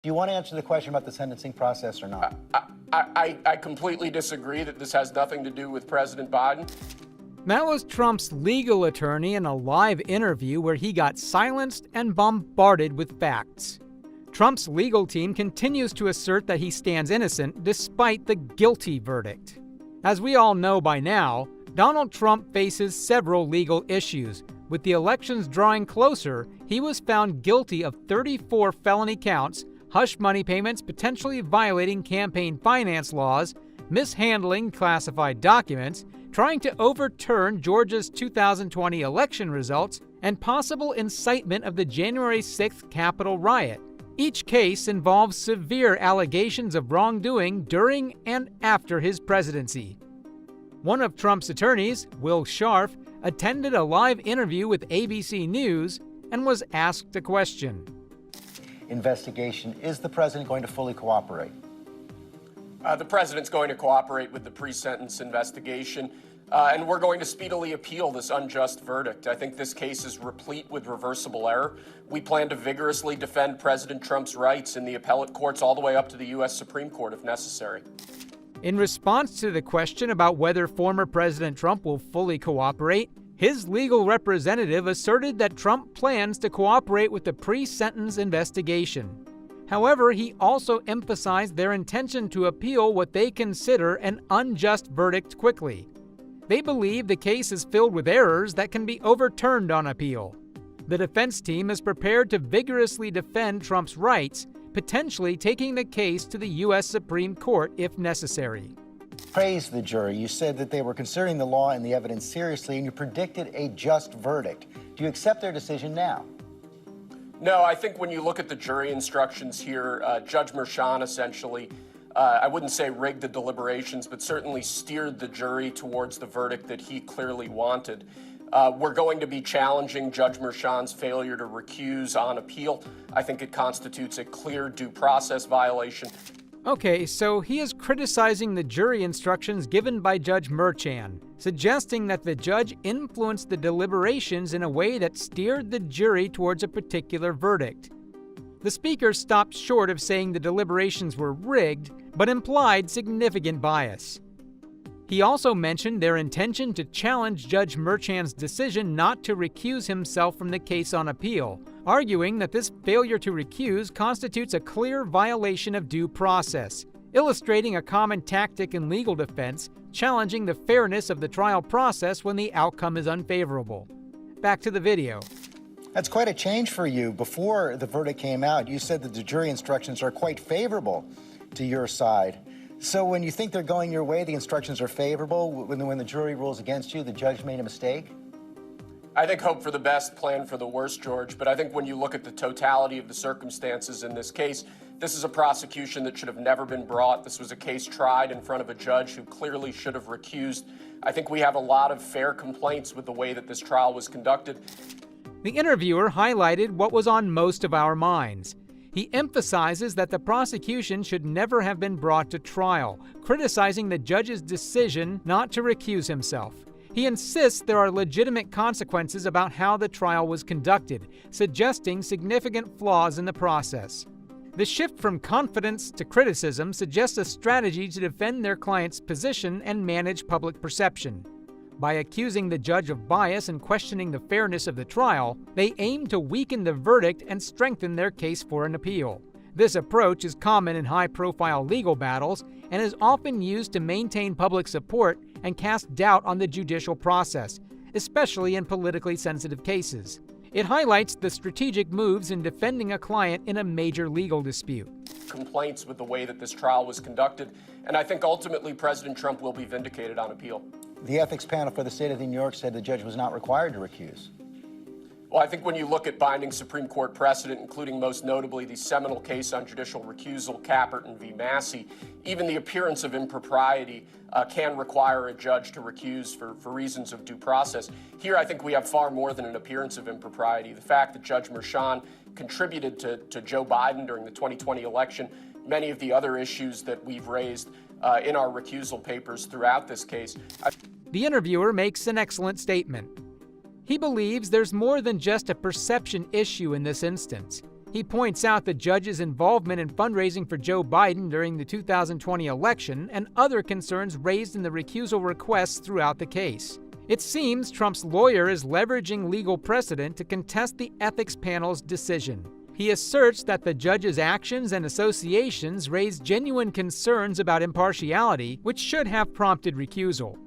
Do you want to answer the question about the sentencing process or not? I completely disagree that this has nothing to do with President Biden. That was Trump's legal attorney in a live interview where he got silenced and bombarded with facts. Trump's legal team continues to assert that he stands innocent despite the guilty verdict. As we all know by now, Donald Trump faces several legal issues. With the elections drawing closer, he was found guilty of 34 felony counts, hush money payments potentially violating campaign finance laws, mishandling classified documents, trying to overturn Georgia's 2020 election results, and possible incitement of the January 6th Capitol riot. Each case involves severe allegations of wrongdoing during and after his presidency. One of Trump's attorneys, Will Scharf, attended a live interview with ABC News and was asked a question. Investigation. Is the president going to fully cooperate? The president's going to cooperate with the pre-sentence investigation, and we're going to speedily appeal this unjust verdict. I think this case is replete with reversible error. We plan to vigorously defend President Trump's rights in the appellate courts all the way up to the U.S. Supreme Court if necessary. In response to the question about whether former President Trump will fully cooperate, his legal representative asserted that Trump plans to cooperate with the pre-sentence investigation. However, he also emphasized their intention to appeal what they consider an unjust verdict quickly. They believe the case is filled with errors that can be overturned on appeal. The defense team is prepared to vigorously defend Trump's rights, potentially taking the case to the U.S. Supreme Court if necessary. Praised the jury. You said that they were considering the law and the evidence seriously, and you predicted a just verdict. Do you accept their decision now? No, I think when you look at the jury instructions here, Judge Merchan essentially, I wouldn't say rigged the deliberations, but certainly steered the jury towards the verdict that he clearly wanted. We're going to be challenging Judge Merchan's failure to recuse on appeal. I think it constitutes a clear due process violation. Okay, so he is criticizing the jury instructions given by Judge Merchan, suggesting that the judge influenced the deliberations in a way that steered the jury towards a particular verdict. The speaker stopped short of saying the deliberations were rigged, but implied significant bias. He also mentioned their intention to challenge Judge Merchan's decision not to recuse himself from the case on appeal, arguing that this failure to recuse constitutes a clear violation of due process, illustrating a common tactic in legal defense, challenging the fairness of the trial process when the outcome is unfavorable. Back to the video. That's quite a change for you. Before the verdict came out, you said that the jury instructions are quite favorable to your side. So when you think they're going your way, the instructions are favorable. When the jury rules against you, the judge made a mistake? I think hope for the best, plan for the worst, George. But I think when you look at the totality of the circumstances in this case, this is a prosecution that should have never been brought. This was a case tried in front of a judge who clearly should have recused. I think we have a lot of fair complaints with the way that this trial was conducted. The interviewer highlighted what was on most of our minds. He emphasizes that the prosecution should never have been brought to trial, criticizing the judge's decision not to recuse himself. He insists there are legitimate consequences about how the trial was conducted, suggesting significant flaws in the process. The shift from confidence to criticism suggests a strategy to defend their client's position and manage public perception. By accusing the judge of bias and questioning the fairness of the trial, they aim to weaken the verdict and strengthen their case for an appeal. This approach is common in high-profile legal battles and is often used to maintain public support and cast doubt on the judicial process, especially in politically sensitive cases. It highlights the strategic moves in defending a client in a major legal dispute. Complaints with the way that this trial was conducted, and I think ultimately President Trump will be vindicated on appeal. The ethics panel for the state of New York said the judge was not required to recuse. Well, I think when you look at binding Supreme Court precedent, including most notably the seminal case on judicial recusal, Caperton v. Massey, even the appearance of impropriety can require a judge to recuse for reasons of due process. Here, I think we have far more than an appearance of impropriety. The fact that Judge Merchan contributed to Joe Biden during the 2020 election, many of the other issues that we've raised in our recusal papers throughout this case. The interviewer makes an excellent statement. He believes there's more than just a perception issue in this instance. He points out the judge's involvement in fundraising for Joe Biden during the 2020 election and other concerns raised in the recusal requests throughout the case. It seems Trump's lawyer is leveraging legal precedent to contest the ethics panel's decision. He asserts that the judge's actions and associations raise genuine concerns about impartiality, which should have prompted recusal.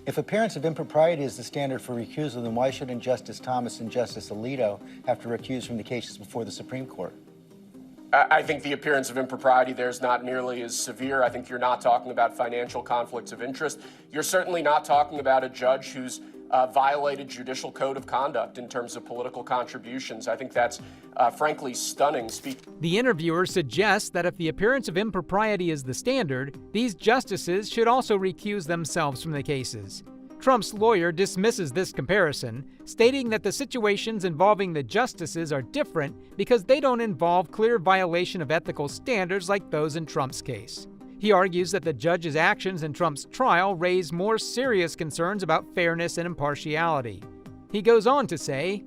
If appearance of impropriety is the standard for recusal, then why shouldn't Justice Thomas and Justice Alito have to recuse from the cases before the Supreme Court? I think the appearance of impropriety there is not nearly as severe. I think you're not talking about financial conflicts of interest. You're certainly not talking about a judge who's violated judicial code of conduct in terms of political contributions. I think that's frankly stunning. The interviewer suggests that if the appearance of impropriety is the standard, these justices should also recuse themselves from the cases. Trump's lawyer dismisses this comparison, stating that the situations involving the justices are different because they don't involve clear violation of ethical standards like those in Trump's case. He argues that the judge's actions in Trump's trial raise more serious concerns about fairness and impartiality. He goes on to say,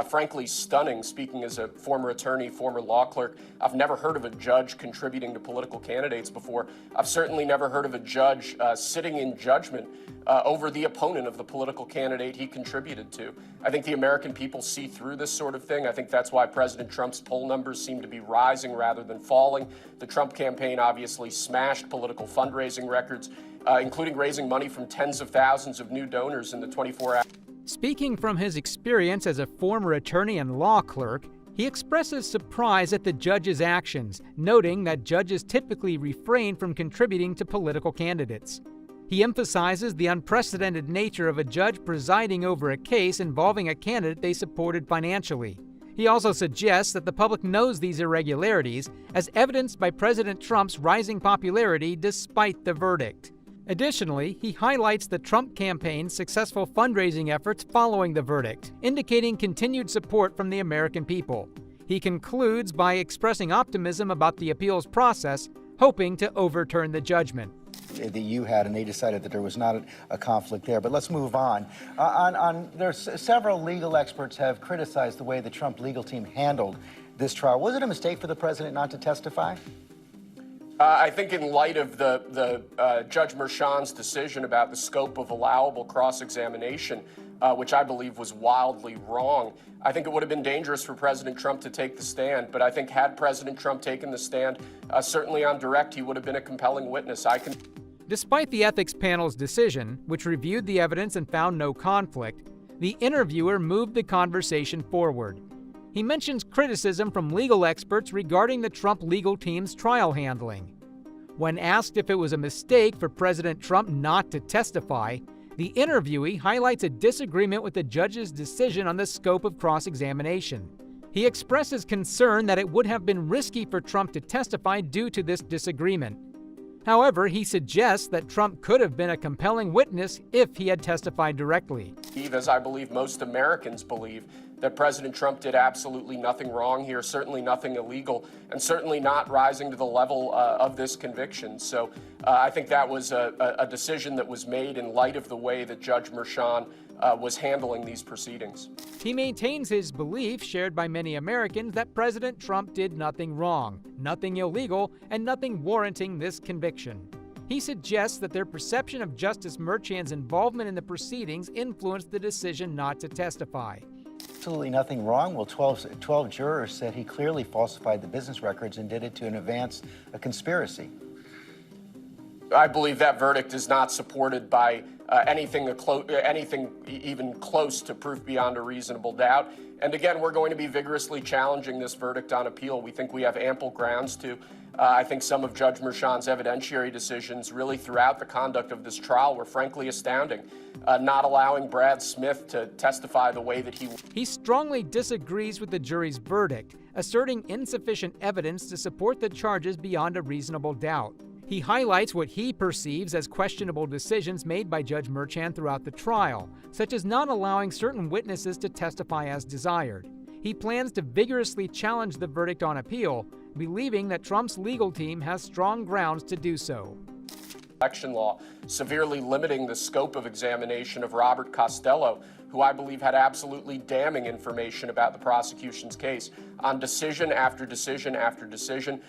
frankly stunning. Speaking as a former attorney, former law clerk, I've never heard of a judge contributing to political candidates before. I've certainly never heard of a judge sitting in judgment over the opponent of the political candidate he contributed to. I think the American people see through this sort of thing. I think that's why President Trump's poll numbers seem to be rising rather than falling. The Trump campaign obviously smashed political fundraising records, including raising money from tens of thousands of new donors in the 24 hours. Speaking from his experience as a former attorney and law clerk, he expresses surprise at the judge's actions, noting that judges typically refrain from contributing to political candidates. He emphasizes the unprecedented nature of a judge presiding over a case involving a candidate they supported financially. He also suggests that the public knows these irregularities, as evidenced by President Trump's rising popularity despite the verdict. Additionally, he highlights the Trump campaign's successful fundraising efforts following the verdict, indicating continued support from the American people. He concludes by expressing optimism about the appeals process, hoping to overturn the judgment. That you had, and they decided that there was not a conflict there. But let's move on. There's several legal experts have criticized the way the Trump legal team handled this trial. Was it a mistake for the president not to testify? I think in light of the Judge Merchan's decision about the scope of allowable cross-examination, which I believe was wildly wrong, I think it would have been dangerous for President Trump to take the stand. But I think had President Trump taken the stand, certainly on direct, he would have been a compelling witness. Despite the ethics panel's decision, which reviewed the evidence and found no conflict, the interviewer moved the conversation forward. He mentions criticism from legal experts regarding the Trump legal team's trial handling. When asked if it was a mistake for President Trump not to testify, the interviewee highlights a disagreement with the judge's decision on the scope of cross-examination. He expresses concern that it would have been risky for Trump to testify due to this disagreement. However, he suggests that Trump could have been a compelling witness if he had testified directly. As I believe most Americans believe, that President Trump did absolutely nothing wrong here, certainly nothing illegal, and certainly not rising to the level of this conviction. So I think that was a decision that was made in light of the way that Judge Merchan was handling these proceedings. He maintains his belief, shared by many Americans, that President Trump did nothing wrong, nothing illegal, and nothing warranting this conviction. He suggests that their perception of Justice Merchan's involvement in the proceedings influenced the decision not to testify. Absolutely nothing wrong. Well, 12 jurors said he clearly falsified the business records and did it to advance a conspiracy. I believe that verdict is not supported by anything even close to proof beyond a reasonable doubt. And again, we're going to be vigorously challenging this verdict on appeal. We think we have ample grounds to. I think some of Judge Merchan's evidentiary decisions really throughout the conduct of this trial were frankly astounding. Not allowing Brad Smith to testify the way that he strongly disagrees with the jury's verdict, asserting insufficient evidence to support the charges beyond a reasonable doubt. He highlights what he perceives as questionable decisions made by Judge Merchan throughout the trial, such as not allowing certain witnesses to testify as desired. He plans to vigorously challenge the verdict on appeal, believing that Trump's legal team has strong grounds to do so. Election law severely limiting the scope of examination of Robert Costello, who I believe had absolutely damning information about the prosecution's case. On decision after decision after decision,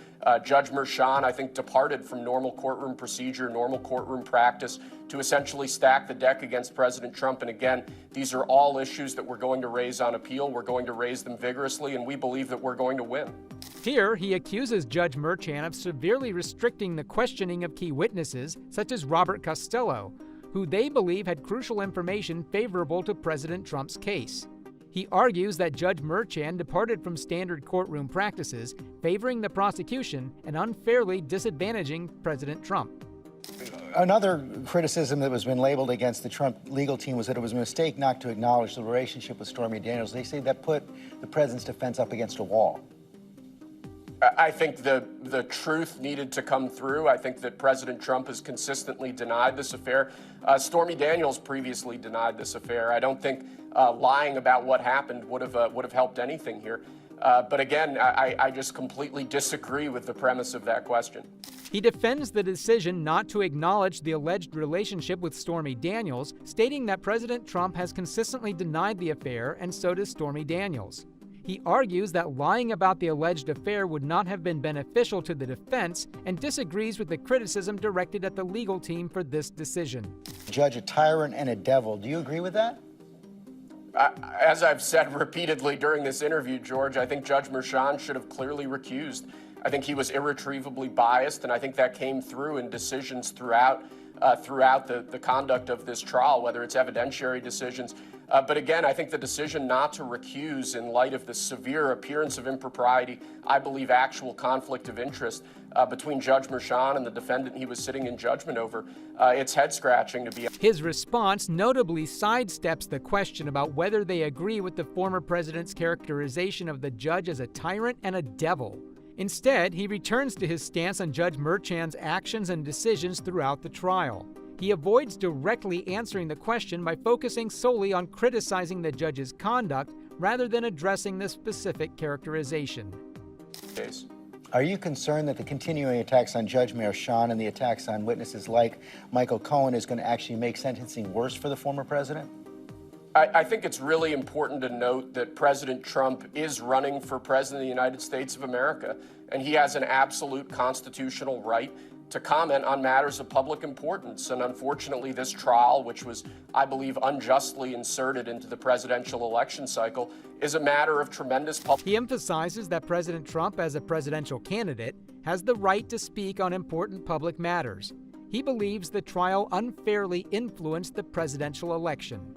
Judge Merchan, I think, departed from normal courtroom procedure, normal courtroom practice to essentially stack the deck against President Trump. And again, these are all issues that we're going to raise on appeal. We're going to raise them vigorously, and we believe that we're going to win. Here, he accuses Judge Merchan of severely restricting the questioning of key witnesses, such as Robert Costello, who they believe had crucial information favorable to President Trump's case. He argues that Judge Merchan departed from standard courtroom practices, favoring the prosecution and unfairly disadvantaging President Trump. Another criticism that was been labeled against the Trump legal team was that it was a mistake not to acknowledge the relationship with Stormy Daniels. They say that put the president's defense up against a wall. I think the truth needed to come through. I think that President Trump has consistently denied this affair. Stormy Daniels previously denied this affair. I don't think lying about what happened would have helped anything here. But again, I just completely disagree with the premise of that question. He defends the decision not to acknowledge the alleged relationship with Stormy Daniels, stating that President Trump has consistently denied the affair, and so does Stormy Daniels. He argues that lying about the alleged affair would not have been beneficial to the defense and disagrees with the criticism directed at the legal team for this decision. Judge, a tyrant and a devil. Do you agree with that? As I've said repeatedly during this interview, George, I think Judge Merchan should have clearly recused. I think he was irretrievably biased, and I think that came through in decisions throughout the conduct of this trial, whether it's evidentiary decisions. But again, I think the decision not to recuse in light of the severe appearance of impropriety, I believe actual conflict of interest between Judge Merchan and the defendant he was sitting in judgment over, it's head-scratching to be. His response notably sidesteps the question about whether they agree with the former president's characterization of the judge as a tyrant and a devil. Instead, he returns to his stance on Judge Merchan's actions and decisions throughout the trial. He avoids directly answering the question by focusing solely on criticizing the judge's conduct rather than addressing the specific characterization. Case. Are you concerned that the continuing attacks on Judge Merchan and the attacks on witnesses like Michael Cohen is going to actually make sentencing worse for the former president? I think it's really important to note that President Trump is running for President of the United States of America, and he has an absolute constitutional right to comment on matters of public importance. And unfortunately, this trial, which was, I believe, unjustly inserted into the presidential election cycle, is a matter of tremendous public. He emphasizes that President Trump, as a presidential candidate, has the right to speak on important public matters. He believes the trial unfairly influenced the presidential election.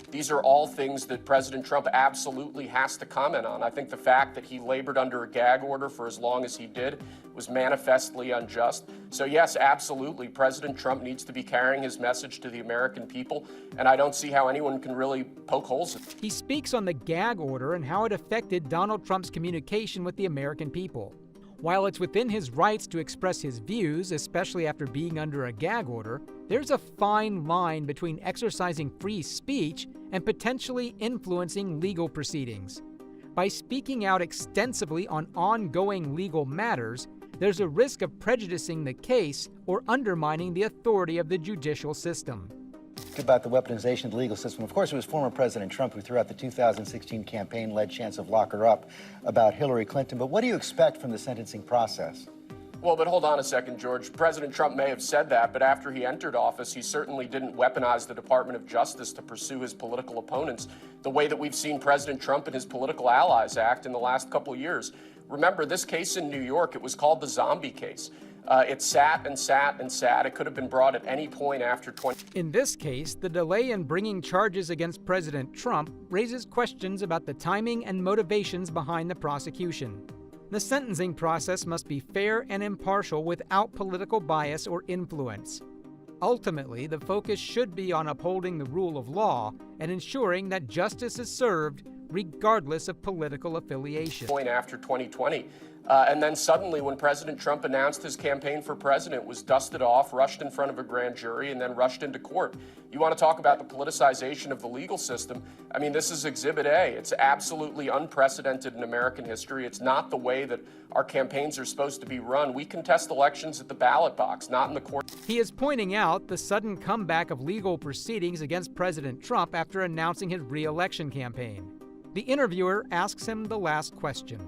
These are all things that President Trump absolutely has to comment on. I think the fact that he labored under a gag order for as long as he did was manifestly unjust. So yes, absolutely, President Trump needs to be carrying his message to the American people, and I don't see how anyone can really poke holes in it. He speaks on the gag order and how it affected Donald Trump's communication with the American people. While it's within his rights to express his views, especially after being under a gag order, there's a fine line between exercising free speech and potentially influencing legal proceedings. By speaking out extensively on ongoing legal matters, there's a risk of prejudicing the case or undermining the authority of the judicial system. About the weaponization of the legal system. Of course, it was former President Trump who throughout the 2016 campaign led chants of lock her up about Hillary Clinton. But what do you expect from the sentencing process? Well, but hold on a second, George. President Trump may have said that, but after he entered office, he certainly didn't weaponize the Department of Justice to pursue his political opponents the way that we've seen President Trump and his political allies act in the last couple years. Remember, this case in New York, it was called the zombie case. It sat and sat and sat. It could have been brought at any point after 20. In this case, the delay in bringing charges against President Trump raises questions about the timing and motivations behind the prosecution. The sentencing process must be fair and impartial without political bias or influence. Ultimately, the focus should be on upholding the rule of law and ensuring that justice is served regardless of political affiliation. Point after 2020. And then suddenly, when President Trump announced his campaign for president, was dusted off, rushed in front of a grand jury, and then rushed into court. You want to talk about the politicization of the legal system? I mean, this is Exhibit A. It's absolutely unprecedented in American history. It's not the way that our campaigns are supposed to be run. We contest elections at the ballot box, not in the court. He is pointing out the sudden comeback of legal proceedings against President Trump after announcing his re-election campaign. The interviewer asks him the last question.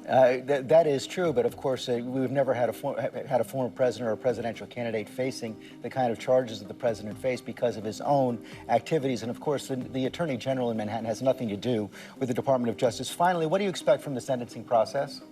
That is true, but of course, we've never had a former president or a presidential candidate facing the kind of charges that the president faced because of his own activities. And of course, the Attorney General in Manhattan has nothing to do with the Department of Justice. Finally, what do you expect from the sentencing process?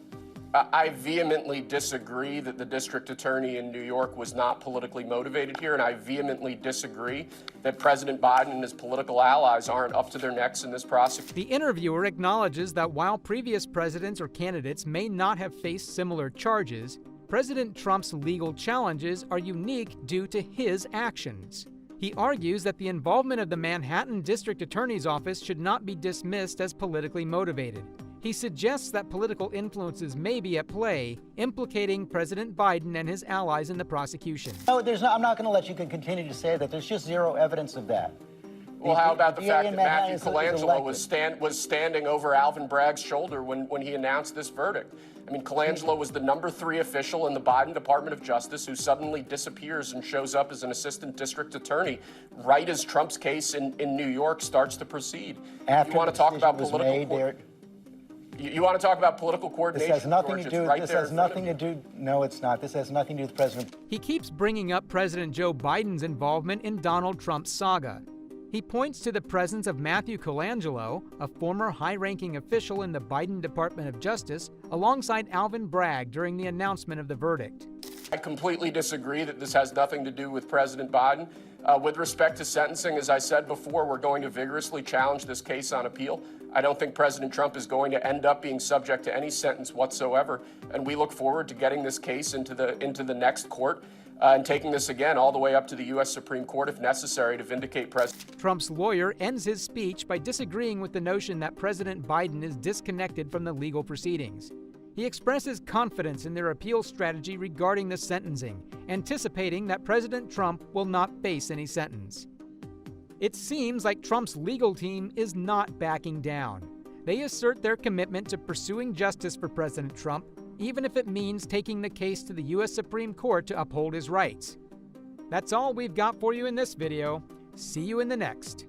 I vehemently disagree that the district attorney in New York was not politically motivated here, and I vehemently disagree that President Biden and his political allies aren't up to their necks in this prosecution. The interviewer acknowledges that while previous presidents or candidates may not have faced similar charges, President Trump's legal challenges are unique due to his actions. He argues that the involvement of the Manhattan District Attorney's Office should not be dismissed as politically motivated. He suggests that political influences may be at play, implicating President Biden and his allies in the prosecution. No, I'm not going to let you continue to say that. There's just zero evidence of that. Well, how about the fact that Matthew Colangelo was standing over Alvin Bragg's shoulder when he announced this verdict? I mean, Colangelo was the #3 official in the Biden Department of Justice who suddenly disappears and shows up as an assistant district attorney right as Trump's case in New York starts to proceed. After you want to talk about political You want to talk about political coordination? This has nothing George, to do. right This there has in front nothing of to do. No, it's not. This has nothing to do with President. He keeps bringing up President Joe Biden's involvement in Donald Trump's saga. He points to the presence of Matthew Colangelo, a former high-ranking official in the Biden Department of Justice, alongside Alvin Bragg during the announcement of the verdict. I completely disagree that this has nothing to do with President Biden. With respect to sentencing, as I said before, we're going to vigorously challenge this case on appeal. I don't think President Trump is going to end up being subject to any sentence whatsoever, and we look forward to getting this case into the next court and taking this again all the way up to the U.S. Supreme Court if necessary to vindicate President. Trump's lawyer ends his speech by disagreeing with the notion that President Biden is disconnected from the legal proceedings. He expresses confidence in their appeal strategy regarding the sentencing, anticipating that President Trump will not face any sentence. It seems like Trump's legal team is not backing down. They assert their commitment to pursuing justice for President Trump, even if it means taking the case to the U.S. Supreme Court to uphold his rights. That's all we've got for you in this video. See you in the next.